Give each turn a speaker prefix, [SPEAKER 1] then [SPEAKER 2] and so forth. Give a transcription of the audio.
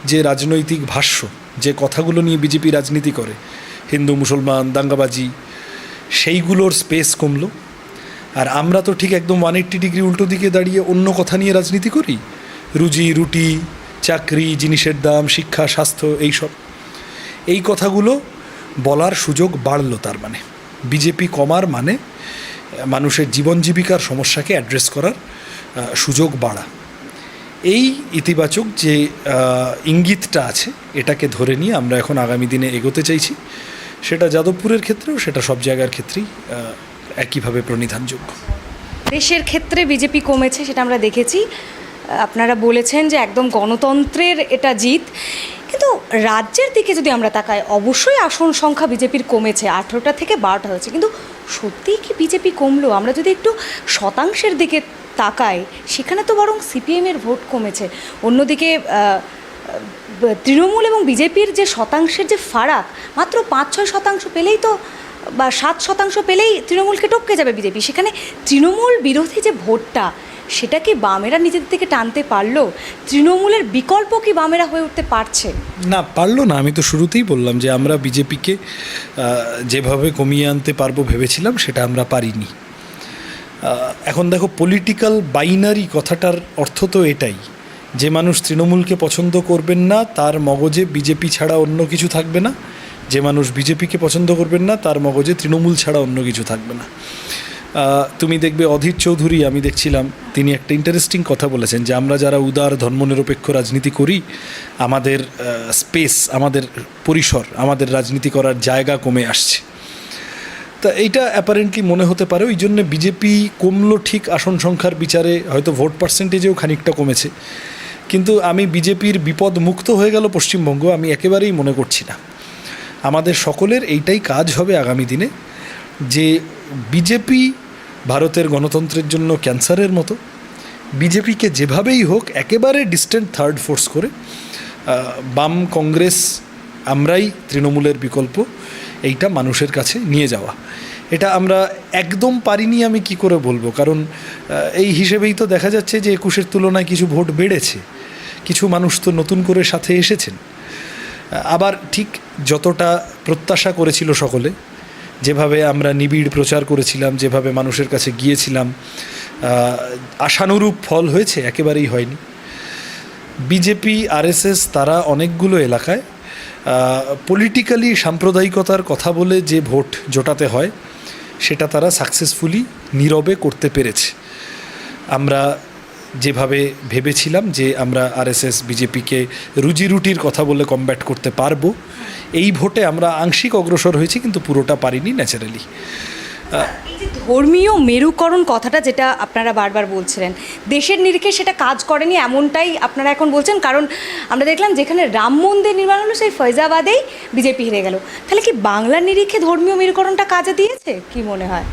[SPEAKER 1] যে রাজনৈতিক ভাষ্য, যে কথাগুলো নিয়ে বিজেপি রাজনীতি করে, হিন্দু মুসলমান দাঙ্গাবাজি, সেইগুলোর স্পেস কমলো। আর আমরা তো ঠিক একদম 180 ডিগ্রি উল্টো দিকে দাঁড়িয়ে অন্য কথা নিয়ে রাজনীতি করি, রুজি রুটি, চাকরি, জিনিসের দাম, শিক্ষা, স্বাস্থ্য, এইসব। এই কথাগুলো বলার সুযোগ বাড়লো। তার মানে বিজেপি কমার মানে মানুষের জীবন জীবিকার সমস্যাকে অ্যাড্রেস করার সুযোগ বাড়া। এই ইতিবাচক যে ইঙ্গিতটা আছে, এটাকে ধরে নিয়ে আমরা এখন আগামী দিনে এগোতে চাইছি। সেটা যাদবপুরের ক্ষেত্রেও, সেটা সব জায়গার ক্ষেত্রেই একইভাবে প্রণিধানযোগ্য।
[SPEAKER 2] দেশের ক্ষেত্রে বিজেপি কমেছে, সেটা আমরা দেখেছি। আপনারা বলেছেন যে একদম গণতন্ত্রের এটা জিত, কিন্তু রাজ্যের দিকে যদি আমরা তাকাই, অবশ্যই আসন সংখ্যা বিজেপির কমেছে, 18টা থেকে 12টা হয়েছে, কিন্তু সত্যিই কি বিজেপি কমলো? আমরা যদি একটু শতাংশের দিকে তাকাই, সেখানে তো বরং সিপিএমের ভোট কমেছে। অন্যদিকে তৃণমূল এবং বিজেপির যে শতাংশের যে ফারাক, মাত্র 5-6 শতাংশ পেলেই তো, বা 7 শতাংশ পেলেই তৃণমূলকে টপকে যাবে বিজেপি। সেখানে তৃণমূল বিরোধী যে ভোটটা, সেটা কি বামেরা নিজেদের থেকে টানতে পারলো? তৃণমূলের বিকল্প কি বামেরা হয়ে উঠতে পারছে?
[SPEAKER 1] না, পারলো না। আমি তো শুরুতেই বললাম যে আমরা বিজেপিকে যেভাবে কমিয়ে আনতে পারবো ভেবেছিলাম, সেটা আমরা পারিনি। এখন দেখো, পলিটিক্যাল বাইনারি কথাটার অর্থ তো এটাই, যে মানুষ তৃণমূলকে পছন্দ করবেন না তার মগজে বিজেপি ছাড়া অন্য কিছু থাকবে না, যে মানুষ বিজেপিকে পছন্দ করবেন না তার মগজে তৃণমূল ছাড়া অন্য কিছু থাকবে না। তুমি দেখবে অধীর চৌধুরী, আমি দেখছিলাম, তিনি একটা ইন্টারেস্টিং কথা বলেছেন যে আমরা যারা উদার ধর্মনিরপেক্ষ রাজনীতি করি, আমাদের স্পেস, আমাদের পরিসর, আমাদের রাজনীতি করার জায়গা কমে আসছে। তা এইটা অ্যাপারেন্টলি মনে হতে পারে ওই জন্য বিজেপি কমলো ঠিক, আসন সংখ্যার বিচারে হয়তো ভোট পার্সেন্টেজেও খানিকটা কমেছে, কিন্তু আমি বিজেপির বিপদ মুক্ত হয়ে গেল পশ্চিমবঙ্গ আমি একেবারেই মনে করছি না। আমাদের সকলের এইটাই কাজ হবে আগামী দিনে, যে বিজেপি ভারতের গণতন্ত্রের জন্য ক্যান্সারের মতো, বিজেপিকে যেভাবেই হোক একেবারে ডিস্টেন্ট থার্ড ফোর্স করে বাম কংগ্রেস, আমরাই তৃণমূলের বিকল্প, এইটা মানুষের কাছে নিয়ে যাওয়া। এটা আমরা একদম পারিনি আমি কি করে বলবো, কারণ এই হিসেবেই তো দেখা যাচ্ছে যে 21-এর তুলনায় কিছু ভোট বেড়েছে, কিছু মানুষ তো নতুন করে সাথে এসেছেন। আবার ঠিক যতটা প্রত্যাশা করেছিল সকলে, যেভাবে আমরা নিবিড় প্রচার করেছিলাম, যেভাবে মানুষের কাছে গিয়েছিলাম, আশানুরূপ ফল হয়েছে? একেবারেই হয়নি। বিজেপি, আরএসএস তারা অনেকগুলো এলাকায় পলিটিক্যালি সাম্প্রদায়িকতার কথা বলে যে ভোট জোটাতে হয়, সেটা তারা সাকসেসফুলি নীরবে করতে পেরেছে। আমরা যেভাবে ভেবেছিলাম যে আমরা আরএসএস বিজেপিকে রুজি রুটির কথা বলে কমব্যাট করতে পারবো, এই ভোটে আমরা আংশিক অগ্রসর হয়েছি, কিন্তু পুরোটা পারিনি ন্যাচারালি।
[SPEAKER 2] এই যে ধর্মীয় মেরুকরণ কথাটা যেটা আপনারা বারবার বলছিলেন, দেশের নিরিখে সেটা কাজ করেনি এমনটাই আপনারা এখন বলছেন, কারণ আমরা দেখলাম যেখানে রাম মন্দির নির্মাণ হলো সেই ফৈজাবাদেই বিজেপি হেরে গেল। তাহলে কি বাংলার নিরিখে ধর্মীয় মেরুকরণটা কাজে দিয়েছে, কি মনে হয়?